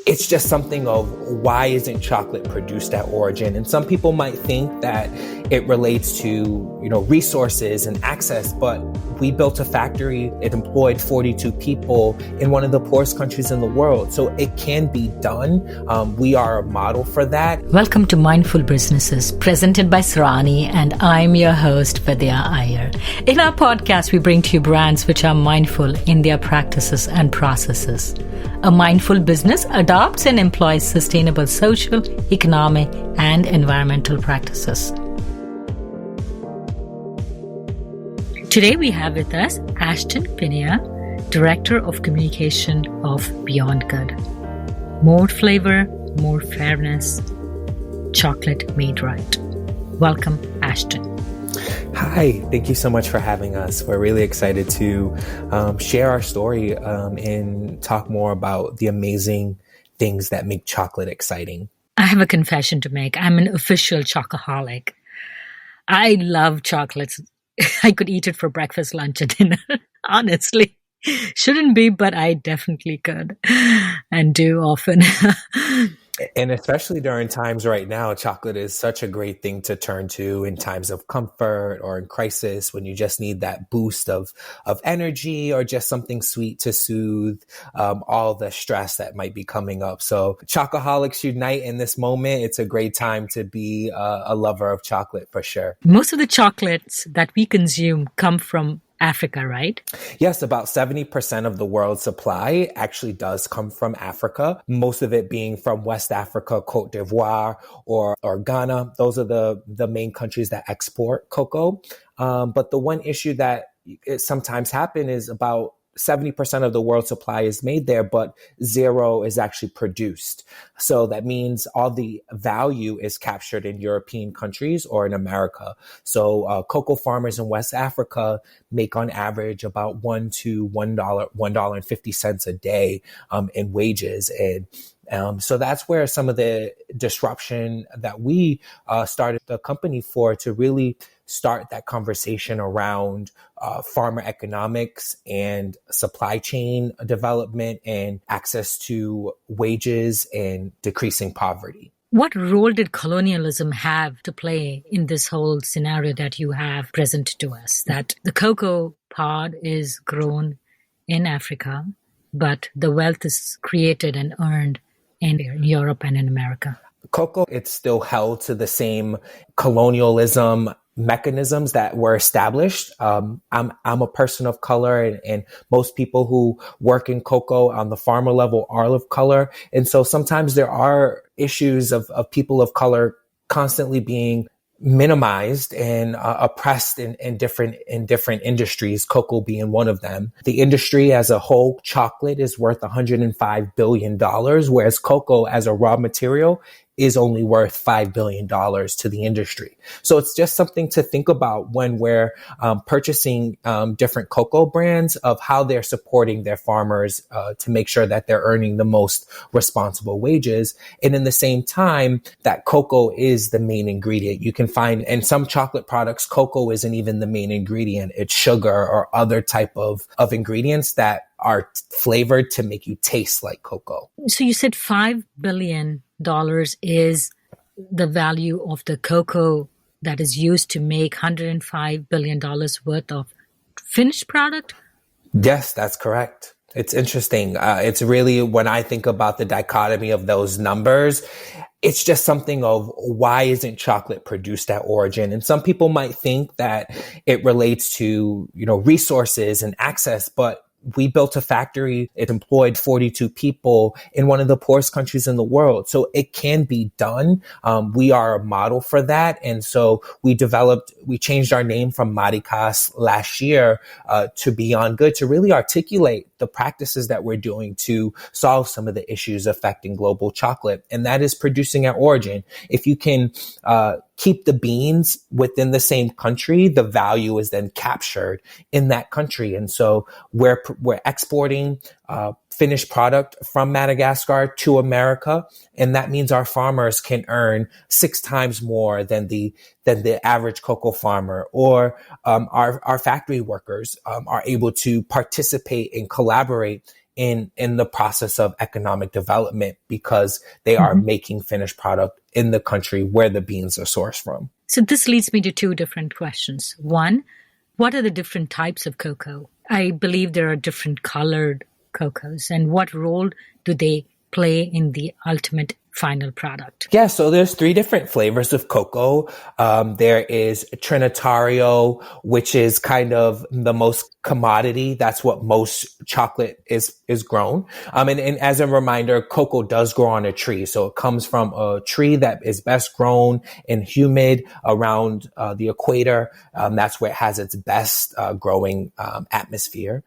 it's just something of why isn't chocolate produced at origin? And some people might think that it relates to, resources and access, but we built a factory. It employed 42 people in one of the poorest countries in the world. So it can be done. We are a model for that. Welcome to Mindful Businesses, presented by Sarani, and I'm your host, Vidya Iyer. In our podcast, we bring to you brands which are mindful in their practices and processes. A mindful business adopts and employs sustainable social, economic, and environmental practices. Today we have with us Ashton Pinea, Director of Communication of Beyond Good. More flavor, more fairness, chocolate made right. Welcome, Ashton. Hi, thank you so much for having us. We're really excited to share our story and talk more about the amazing things that make chocolate exciting. I have a confession to make. I'm an official chocoholic. I love chocolates. I could eat it for breakfast, lunch, and dinner. Honestly, shouldn't be, but I definitely could and do often. And especially during times right now, chocolate is such a great thing to turn to in times of comfort or in crisis, when you just need that boost of energy or just something sweet to soothe all the stress that might be coming up. So chocoholics unite in this moment. It's a great time to be a lover of chocolate for sure. Most of the chocolates that we consume come from Africa, right? Yes, about 70% of the world's supply actually does come from Africa, most of it being from West Africa, Cote d'Ivoire, or Ghana. Those are the main countries that export cocoa. But the one issue that sometimes happen is about 70% of the world's supply is made there, but zero is actually produced. So that means all the value is captured in European countries or in America. So cocoa farmers in West Africa make on average about $1 to $1.50 a day in wages. And so that's where some of the disruption that we started the company for, to really start that conversation around farmer economics and supply chain development and access to wages and decreasing poverty. What role did colonialism have to play in this whole scenario that you have presented to us? That the cocoa pod is grown in Africa, but the wealth is created and earned in Europe and in America. Cocoa, it's still held to the same colonialism mechanisms that were established. I'm a person of color, and most people who work in cocoa on the farmer level are of color. And so sometimes there are issues of people of color constantly being minimized and oppressed in different industries, cocoa being one of them. The industry as a whole, chocolate, is worth $105 billion, whereas cocoa as a raw material is only worth $5 billion to the industry. So it's just something to think about when we're purchasing different cocoa brands, of how they're supporting their farmers to make sure that they're earning the most responsible wages. And in the same time, that cocoa is the main ingredient. You can find in some chocolate products, cocoa isn't even the main ingredient. It's sugar or other type of ingredients that are flavored to make you taste like cocoa. So you said $5 billion is the value of the cocoa that is used to make $105 billion worth of finished product? Yes, that's correct. It's interesting. It's really, when I think about the dichotomy of those numbers, it's just something of why isn't chocolate produced at origin? And some people might think that it relates to, resources and access, but we built a factory. It employed 42 people in one of the poorest countries in the world. So it can be done. We are a model for that. And so we changed our name from Maricas last year to Beyond Good, to really articulate the practices that we're doing to solve some of the issues affecting global chocolate. And that is producing at origin. If you can keep the beans within the same country, the value is then captured in that country. And so we're exporting finished product from Madagascar to America. And that means our farmers can earn 6 times more than the average cocoa farmer, or our factory workers are able to participate and collaborate in the process of economic development because they are making finished product in the country where the beans are sourced from. So this leads me to two different questions. One, what are the different types of cocoa? I believe there are different colored cocos, and what role do they play in the ultimate final product? Yeah, so there's 3 different flavors of cocoa. There is Trinitario, which is kind of the most commodity. That's what most chocolate is grown. And as a reminder, cocoa does grow on a tree. So it comes from a tree that is best grown and humid around the equator. That's where it has its best growing atmosphere.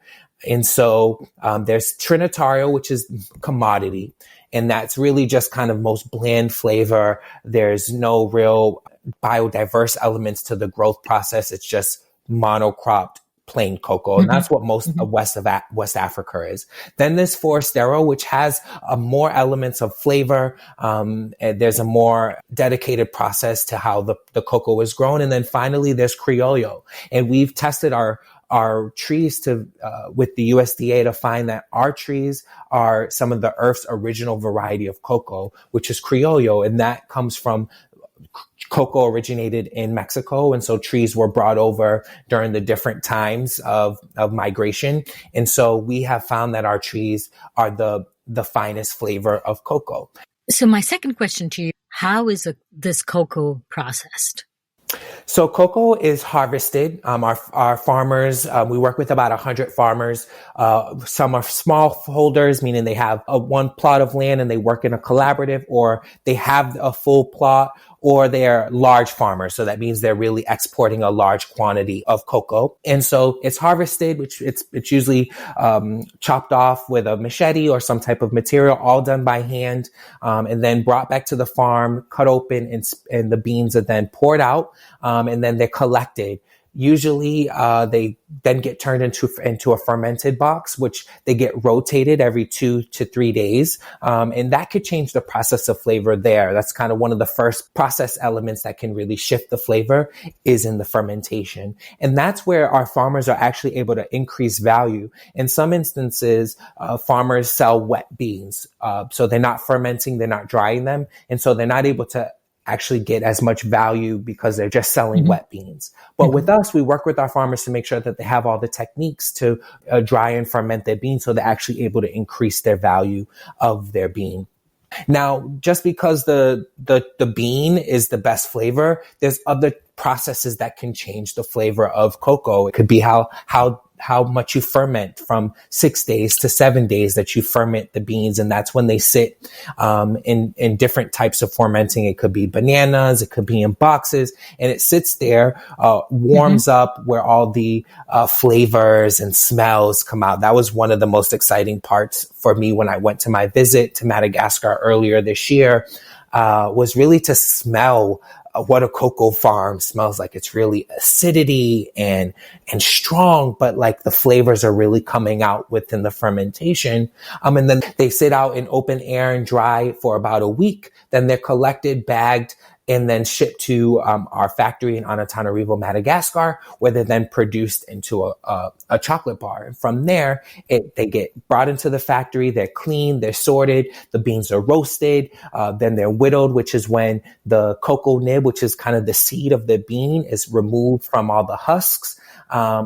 And so there's Trinitario, which is commodity. And that's really just kind of most bland flavor. There's no real biodiverse elements to the growth process. It's just monocropped plain cocoa. And that's what most of West Africa is. Then there's Forastero, which has more elements of flavor. And there's a more dedicated process to how the cocoa is grown. And then finally, there's Criollo. And we've tested our trees with the USDA to find that our trees are some of the Earth's original variety of cocoa, which is Criollo. And that comes from cocoa originated in Mexico. And so trees were brought over during the different times of migration. And so we have found that our trees are the finest flavor of cocoa. So my second question to you, how is this cocoa processed? So cocoa is harvested. Our farmers, we work with about 100 farmers. Some are smallholders, meaning they have one plot of land and they work in a collaborative, or they have a full plot, or they're large farmers. So that means they're really exporting a large quantity of cocoa. And so it's harvested, which it's usually chopped off with a machete or some type of material, all done by hand, and then brought back to the farm, cut open, and the beans are then poured out, and then they're collected. Usually, they then get turned into a fermented box, which they get rotated every 2 to 3 days. And that could change the process of flavor there. That's kind of one of the first process elements that can really shift the flavor is in the fermentation. And that's where our farmers are actually able to increase value. In some instances, farmers sell wet beans. So they're not fermenting, they're not drying them. And so they're not able to actually get as much value because they're just selling wet beans. But with us, we work with our farmers to make sure that they have all the techniques to dry and ferment their beans so they're actually able to increase their value of their bean. Now, just because the bean is the best flavor, there's other processes that can change the flavor of cocoa. It could be how much you ferment, from 6 days to 7 days that you ferment the beans. And that's when they sit in different types of fermenting. It could be bananas, it could be in boxes, and it sits there, warms up where all the flavors and smells come out. That was one of the most exciting parts for me when I went to my visit to Madagascar earlier this year, was really to smell what a cocoa farm smells like. It's really acidity and strong, but like the flavors are really coming out within the fermentation. And then they sit out in open air and dry for about a week. Then they're collected, bagged, and then shipped to our factory in Antananarivo, Madagascar, where they're then produced into a chocolate bar. And from there, they get brought into the factory, they're cleaned, they're sorted, the beans are roasted, then they're whittled, which is when the cocoa nib, which is kind of the seed of the bean, is removed from all the husks.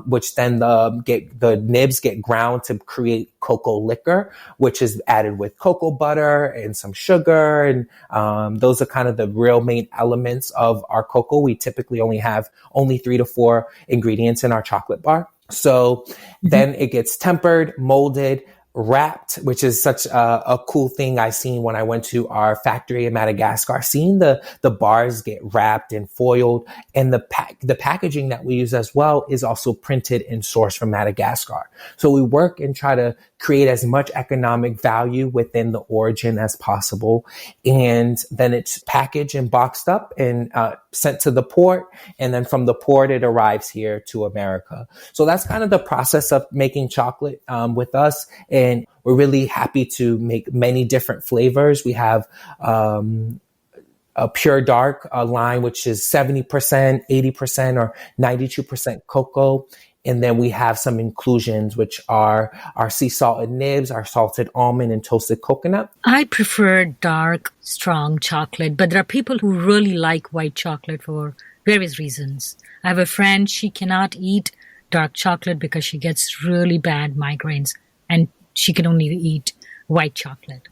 Which then the nibs get ground to create cocoa liquor, which is added with cocoa butter and some sugar. And those are kind of the real main elements of our cocoa. We typically only have 3 to 4 ingredients in our chocolate bar. So then it gets tempered, molded, wrapped, which is such a cool thing I seen when I went to our factory in Madagascar, seeing the bars get wrapped and foiled, and the packaging that we use as well is also printed and sourced from Madagascar. So we work and try to create as much economic value within the origin as possible. And then it's packaged and boxed up and sent to the port. And then from the port, it arrives here to America. So that's kind of the process of making chocolate with us. And we're really happy to make many different flavors. We have a pure dark line, which is 70%, 80%, or 92% cocoa. And then we have some inclusions, which are our sea salted nibs, our salted almond, and toasted coconut. I prefer dark, strong chocolate, but there are people who really like white chocolate for various reasons. I have a friend, she cannot eat dark chocolate because she gets really bad migraines, and she can only eat white chocolate.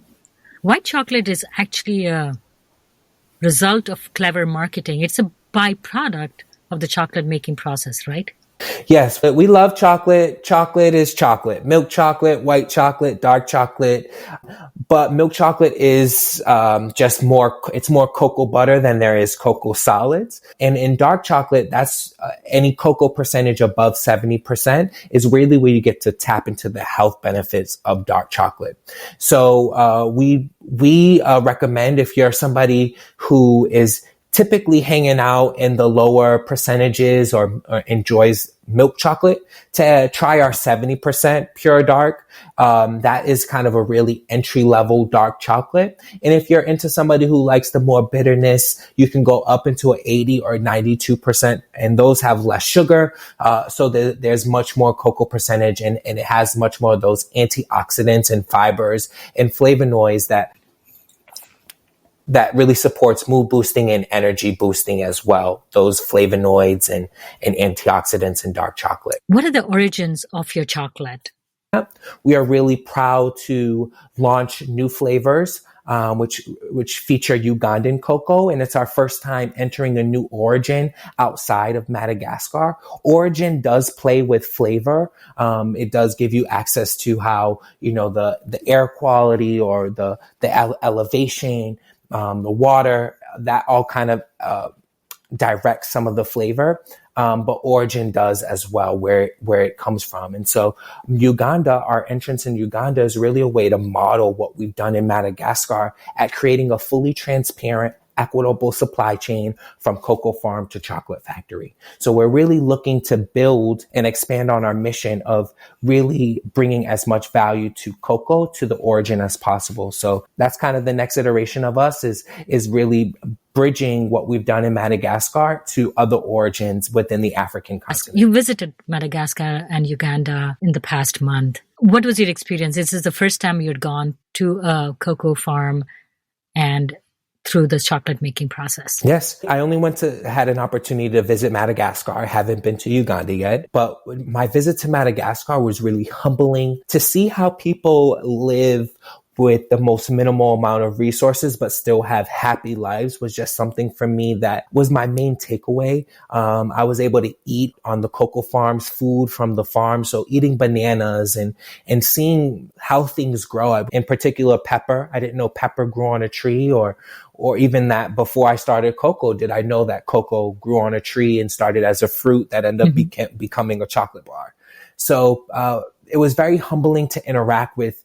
White chocolate is actually a result of clever marketing. It's a byproduct of the chocolate making process, right? Yes, but we love chocolate. Chocolate is chocolate. Milk chocolate, white chocolate, dark chocolate. But milk chocolate is just more, it's more cocoa butter than there is cocoa solids. And in dark chocolate, that's any cocoa percentage above 70% is really where you get to tap into the health benefits of dark chocolate. So we recommend, if you're somebody who is typically hanging out in the lower percentages or enjoys milk chocolate, to try our 70% pure dark. That is kind of a really entry level dark chocolate. And if you're into somebody who likes the more bitterness, you can go up into an 80 or 92%, and those have less sugar. So there's much more cocoa percentage, and it has much more of those antioxidants and fibers and flavonoids that really supports mood boosting and energy boosting as well, those flavonoids and antioxidants in dark chocolate. What are the origins of your chocolate? We are really proud to launch new flavors, which feature Ugandan cocoa, and it's our first time entering a new origin outside of Madagascar. Origin does play with flavor. It does give you access to how, the air quality or the elevation, the water, that all kind of directs some of the flavor. But origin does as well, where it comes from. And so Uganda, our entrance in Uganda is really a way to model what we've done in Madagascar at creating a fully transparent, equitable supply chain from cocoa farm to chocolate factory. So we're really looking to build and expand on our mission of really bringing as much value to cocoa, to the origin as possible. So that's kind of the next iteration of us is really bridging what we've done in Madagascar to other origins within the African continent. You visited Madagascar and Uganda in the past month. What was your experience? This is the first time you had gone to a cocoa farm and through this chocolate making process. Yes, I only had an opportunity to visit Madagascar. I haven't been to Uganda yet, but my visit to Madagascar was really humbling to see how people live with the most minimal amount of resources, but still have happy lives, was just something for me that was my main takeaway. I was able to eat on the cocoa farms, food from the farm. So eating bananas and seeing how things grow. In particular, pepper. I didn't know pepper grew on a tree, or even that before I started cocoa, did I know that cocoa grew on a tree and started as a fruit that ended up becoming a chocolate bar. So it was very humbling to interact with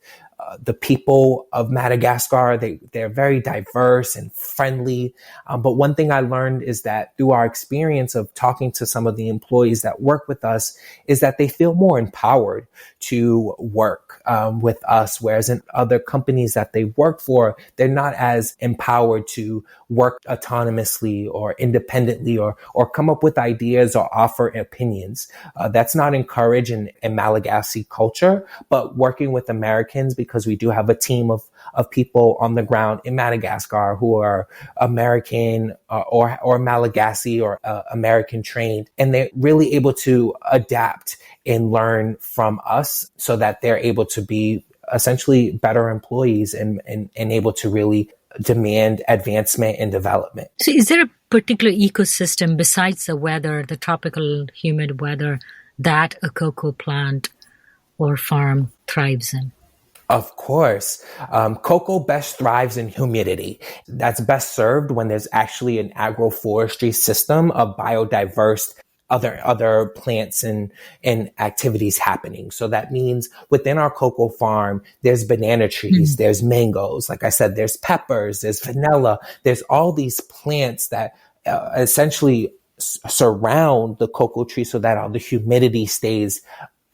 the people of Madagascar. They're very diverse and friendly. But one thing I learned is that through our experience of talking to some of the employees that work with us is that they feel more empowered to work with us. Whereas in other companies that they work for, they're not as empowered to work autonomously or independently or come up with ideas or offer opinions. That's not encouraged in Malagasy culture, but working with Americans, because we do have a team of people on the ground in Madagascar who are American or Malagasy or American trained, and they're really able to adapt and learn from us so that they're able to be essentially better employees and able to really demand advancement and development. So is there a particular ecosystem besides the weather, the tropical humid weather, that a cocoa plant or farm thrives in? Of course. Cocoa best thrives in humidity. That's best served when there's actually an agroforestry system of biodiverse other plants and activities happening. So that means within our cocoa farm, there's banana trees, there's mangoes. Like I said, there's peppers, there's vanilla. There's all these plants that essentially surround the cocoa tree so that all the humidity stays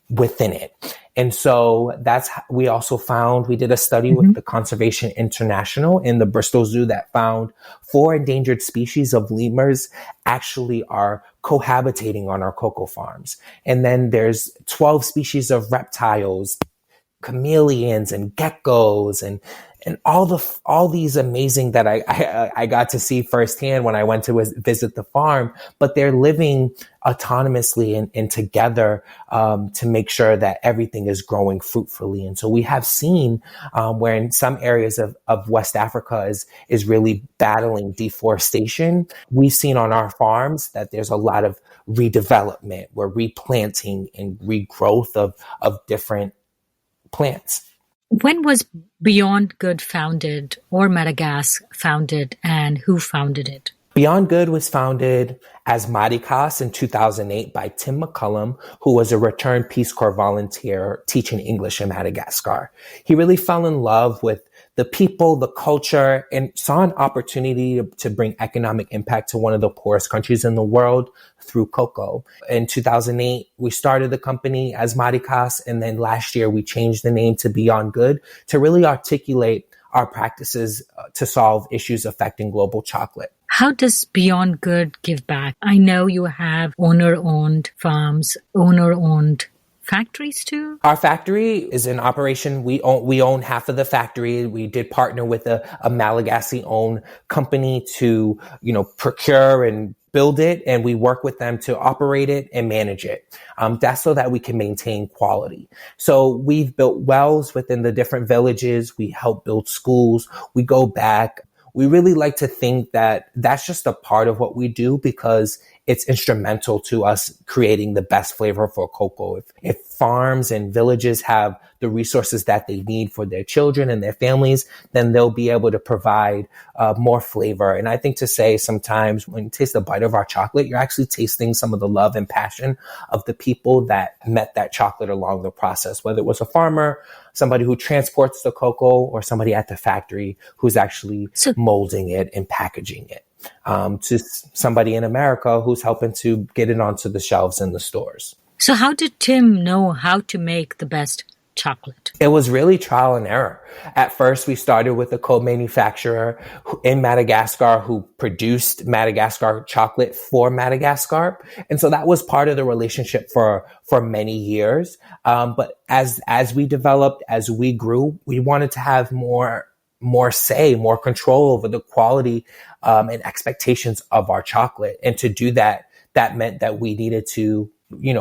within it. And so we also found, we did a study with the Conservation International in the Bristol Zoo that found 4 endangered species of lemurs actually are cohabitating on our cocoa farms. And then there's 12 species of reptiles, chameleons and geckos and all these amazing that I got to see firsthand when I went to visit the farm, but they're living autonomously and together to make sure that everything is growing fruitfully. And so we have seen where in some areas of West Africa is really battling deforestation. We've seen on our farms that there's a lot of redevelopment, we're replanting and regrowth of different plants. When was Beyond Good founded, or Madagascar founded, and who founded it? Beyond Good was founded as Maricas in 2008 by Tim McCullum, who was a returned Peace Corps volunteer teaching English in Madagascar. He really fell in love with the people, the culture, and saw an opportunity to bring economic impact to one of the poorest countries in the world through cocoa. In 2008, we started the company as Maricas, and then last year we changed the name to Beyond Good to really articulate our practices to solve issues affecting global chocolate. How does Beyond Good give back? I know you have owner-owned farms, owner-owned factories too? Our factory is in operation. We own half of the factory. We did partner with a Malagasy-owned company to, procure and build it, and we work with them to operate it and manage it. That's so that we can maintain quality. So we've built wells within the different villages. We help build schools. We go back. We really like to think that that's just a part of what we do because it's instrumental to us creating the best flavor for cocoa. If farms and villages have the resources that they need for their children and their families, then they'll be able to provide more flavor. And I think to say sometimes when you taste a bite of our chocolate, you're actually tasting some of the love and passion of the people that met that chocolate along the process, whether it was a farmer, somebody who transports the cocoa, or somebody at the factory who's actually molding it and packaging it. To somebody in America who's helping to get it onto the shelves in the stores. So how did Tim know how to make the best chocolate? It was really trial and error. At first, we started with a co-manufacturer in Madagascar who produced Madagascar chocolate for Madagascar. And so that was part of the relationship for many years. But as we developed, as we grew, we wanted to have more say, more control over the quality and expectations of our chocolate. And to do that meant that we needed to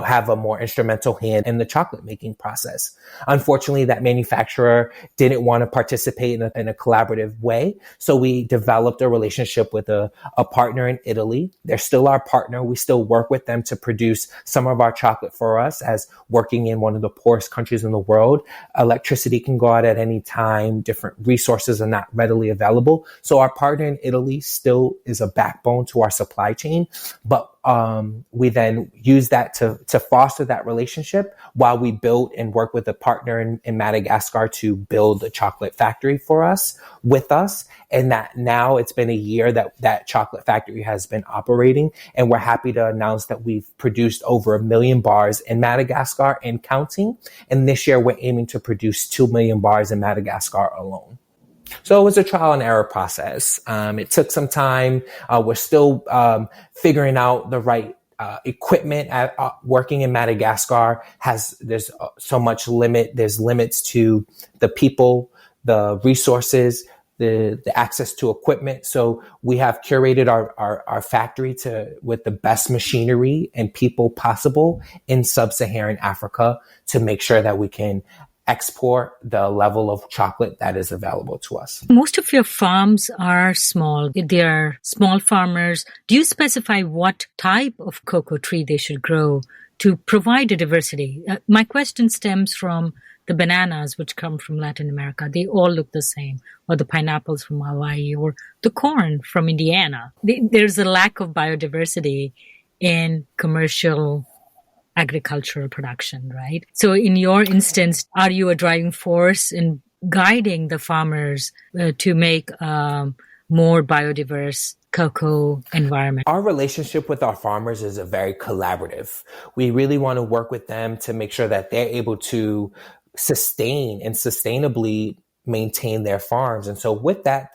have a more instrumental hand in the chocolate making process. Unfortunately, that manufacturer didn't want to participate in a collaborative way. So we developed a relationship with a partner in Italy. They're still our partner. We still work with them to produce some of our chocolate for us, as working in one of the poorest countries in the world. Electricity can go out at any time. Different resources are not readily available. So our partner in Italy still is a backbone to our supply chain, but we then use that to foster that relationship while we built and work with a partner in Madagascar to build a chocolate factory with us. And that now it's been a year that chocolate factory has been operating. And we're happy to announce that we've produced over 1 million bars in Madagascar and counting. And this year we're aiming to produce 2 million bars in Madagascar alone. So it was a trial and error process. It took some time. We're still figuring out the right equipment. Working in Madagascar there's so much limit. There's limits to the people, the resources, the access to equipment. So we have curated our factory with the best machinery and people possible in sub-Saharan Africa to make sure that we can export the level of chocolate that is available to us. Most of your farms are small. They are small farmers. Do you specify what type of cocoa tree they should grow to provide a diversity? My question stems from the bananas, which come from Latin America. They all look the same, or the pineapples from Hawaii, or the corn from Indiana. There's a lack of biodiversity in commercial agricultural production, right? So in your instance, are you a driving force in guiding the farmers to make more biodiverse cocoa environment? Our relationship with our farmers is a very collaborative. We really want to work with them to make sure that they're able to sustain and sustainably maintain their farms. And so with that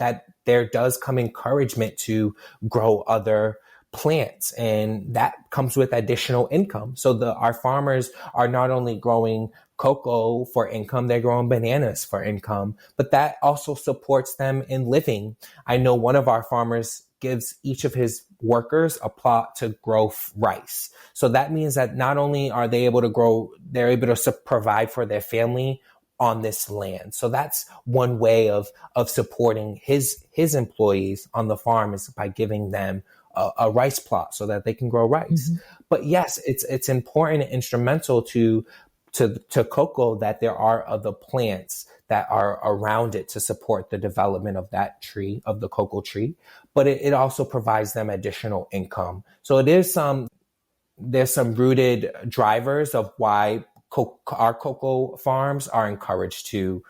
there does come encouragement to grow other plants, and that comes with additional income. So our farmers are not only growing cocoa for income, they're growing bananas for income, but that also supports them in living. I know one of our farmers gives each of his workers a plot to grow rice. So that means that not only are they able to grow, they're able to provide for their family on this land. So that's one way of supporting his employees on the farm, is by giving them a rice plot so that they can grow rice. But yes, it's important and instrumental to cocoa that there are other plants that are around it to support the development of that tree, of the cocoa tree. But it also provides them additional income. So there's some rooted drivers of why our cocoa farms are encouraged to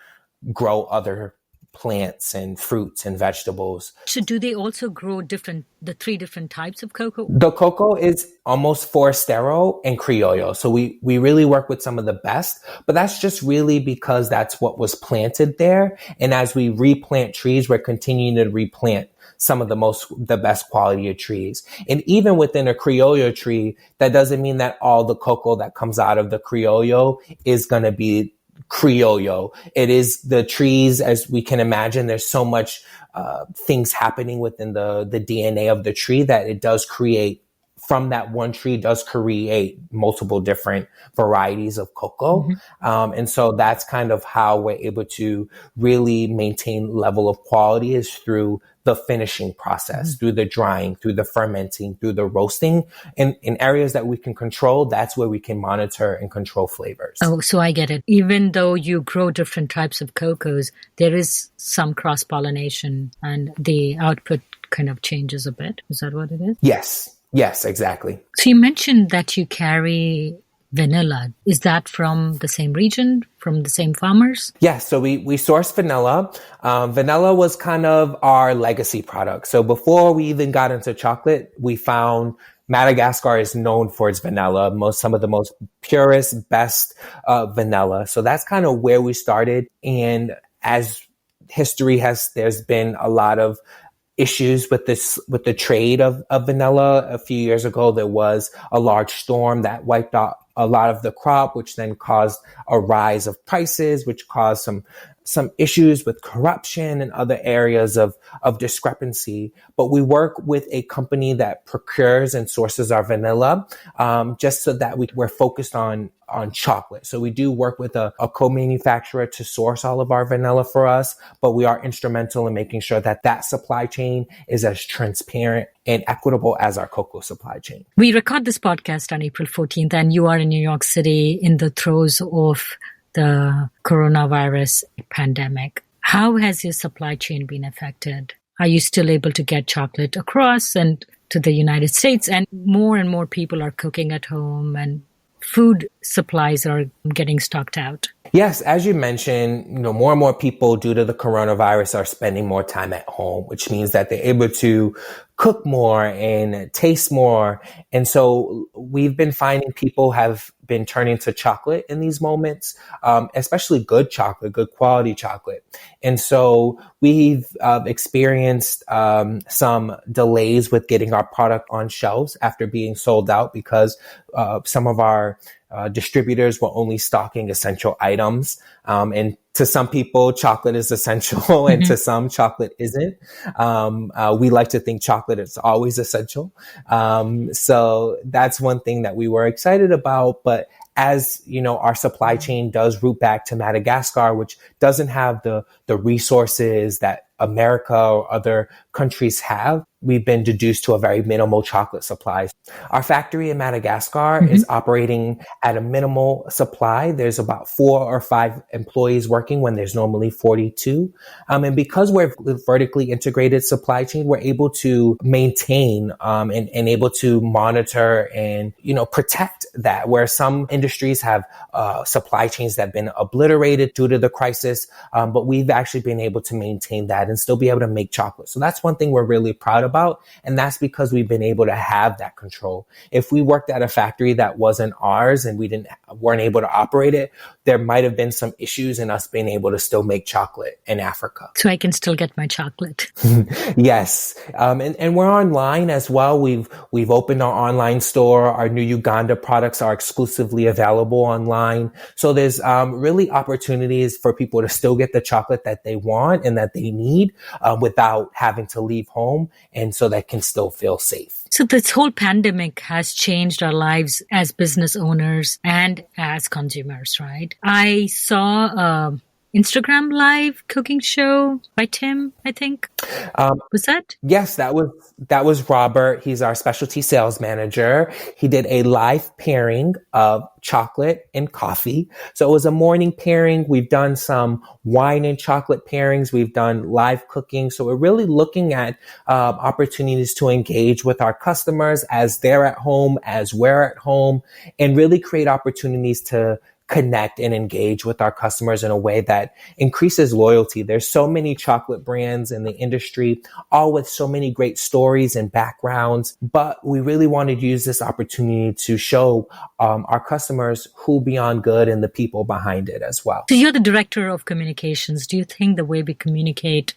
grow other plants and fruits and vegetables. So do they also grow the 3 different types of cocoa? The cocoa is almost Forastero and Criollo. So we really work with some of the best, but that's just really because that's what was planted there. And as we replant trees, we're continuing to replant some of the best quality of trees. And even within a Criollo tree, that doesn't mean that all the cocoa that comes out of the Criollo is going to be Criollo. It is the trees, as we can imagine, there's so much things happening within the DNA of the tree that it does create, from that one tree does create multiple different varieties of cocoa. And so that's kind of how we're able to really maintain level of quality, is through the finishing process, through the drying, through the fermenting, through the roasting. And in areas that we can control, that's where we can monitor and control flavors. Oh, so I get it. Even though you grow different types of cocos, there is some cross-pollination and the output kind of changes a bit. Is that what it is? Yes, exactly. So you mentioned that you carry vanilla. Is that from the same region, from the same farmers? Yes, so we source vanilla. Vanilla was kind of our legacy product. So before we even got into chocolate, we found Madagascar is known for its vanilla, some of the most purest, best vanilla. So that's kind of where we started. And as history there's been a lot of issues with the trade of vanilla. A few years ago, there was a large storm that wiped out a lot of the crop, which then caused a rise of prices, which caused some issues with corruption and other areas of discrepancy. But we work with a company that procures and sources our vanilla, just so that we're focused on chocolate. So we do work with a co-manufacturer to source all of our vanilla for us, but we are instrumental in making sure that supply chain is as transparent and equitable as our cocoa supply chain. We record this podcast on April 14th, and you are in New York City in the throes of the coronavirus pandemic. How has your supply chain been affected? Are you still able to get chocolate across and to the United States? And more people are cooking at home, and food supplies are getting stocked out. Yes, as you mentioned, more and more people, due to the coronavirus, are spending more time at home, which means that they're able to cook more and taste more. And so we've been finding people have been turning to chocolate in these moments, especially good chocolate, good quality chocolate. And so we've experienced some delays with getting our product on shelves after being sold out, because some of our distributors were only stocking essential items. And to some people, chocolate is essential, and to some, chocolate isn't. We like to think chocolate is always essential. So that's one thing that we were excited about. But as our supply chain does route back to Madagascar, which doesn't have the resources that America or other countries have, we've been reduced to a very minimal chocolate supply. Our factory in Madagascar is operating at a minimal supply. There's about 4 or 5 employees working when there's normally 42. And because we're vertically integrated supply chain, we're able to maintain and able to monitor and, protect that, where some industries have supply chains that have been obliterated due to the crisis. But we've actually been able to maintain that and still be able to make chocolate. So that's one thing we're really proud about. And that's because we've been able to have that control. If we worked at a factory that wasn't ours and we weren't able to operate it, there might have been some issues in us being able to still make chocolate in Africa. So I can still get my chocolate. Yes. And we're online as well. We've opened our online store. Our new Uganda products are exclusively available online. So there's really opportunities for people to still get the chocolate that they want and that they need without having to leave home, and so they can still feel safe. So this whole pandemic has changed our lives as business owners and as consumers, right? I saw Instagram live cooking show by Tim, I think. Was that? Yes, that was Robert. He's our specialty sales manager. He did a live pairing of chocolate and coffee. So it was a morning pairing. We've done some wine and chocolate pairings. We've done live cooking. So we're really looking at opportunities to engage with our customers as they're at home, as we're at home, and really create opportunities to connect and engage with our customers in a way that increases loyalty. There's so many chocolate brands in the industry, all with so many great stories and backgrounds, but we really wanted to use this opportunity to show our customers who Beyond Good and the people behind it as well. So you're the director of communications. Do you think the way we communicate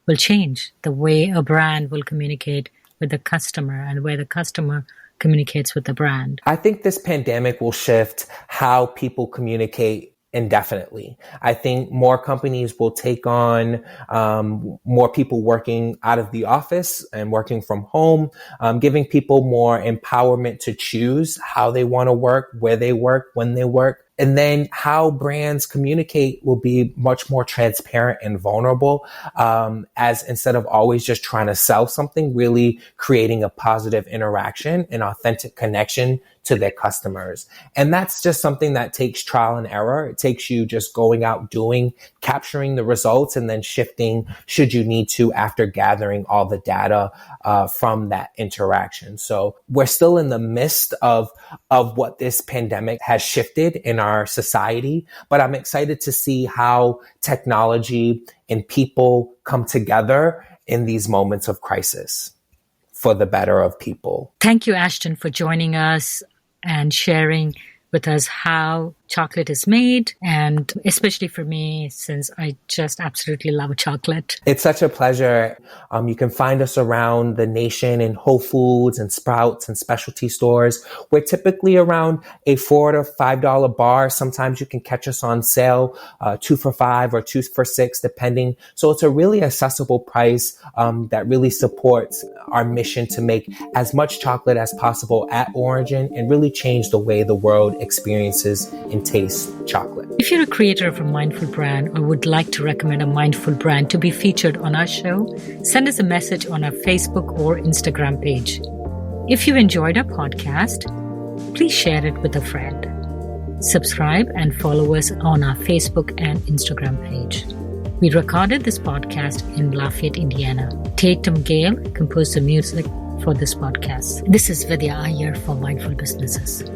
will change? The way a brand will communicate with the customer and where the customer communicates with the brand? I think this pandemic will shift how people communicate indefinitely. I think more companies will take on more people working out of the office and working from home, giving people more empowerment to choose how they want to work, where they work, when they work. And then how brands communicate will be much more transparent and vulnerable, as instead of always just trying to sell something, really creating a positive interaction and authentic connection to their customers. And that's just something that takes trial and error. It takes you just going out, doing, capturing the results, and then shifting should you need to after gathering all the data from that interaction. So we're still in the midst of what this pandemic has shifted in our society, but I'm excited to see how technology and people come together in these moments of crisis for the better of people. Thank you, Ashton, for joining us and sharing with us how chocolate is made, and especially for me, since I just absolutely love chocolate. It's such a pleasure. You can find us around the nation in Whole Foods and Sprouts and specialty stores. We're typically around a $4 to $5 bar. Sometimes you can catch us on sale, 2 for $5 or 2 for $6, depending. So it's a really accessible price that really supports our mission to make as much chocolate as possible at origin and really change the way the world experiences and tastes chocolate. If you're a creator of a mindful brand or would like to recommend a mindful brand to be featured on our show, send us a message on our Facebook or Instagram page. If you enjoyed our podcast, please share it with a friend. Subscribe and follow us on our Facebook and Instagram page. We recorded this podcast in Lafayette, Indiana. Tatum Gale composed the music for this podcast. This is Vidya Iyer for Mindful Businesses.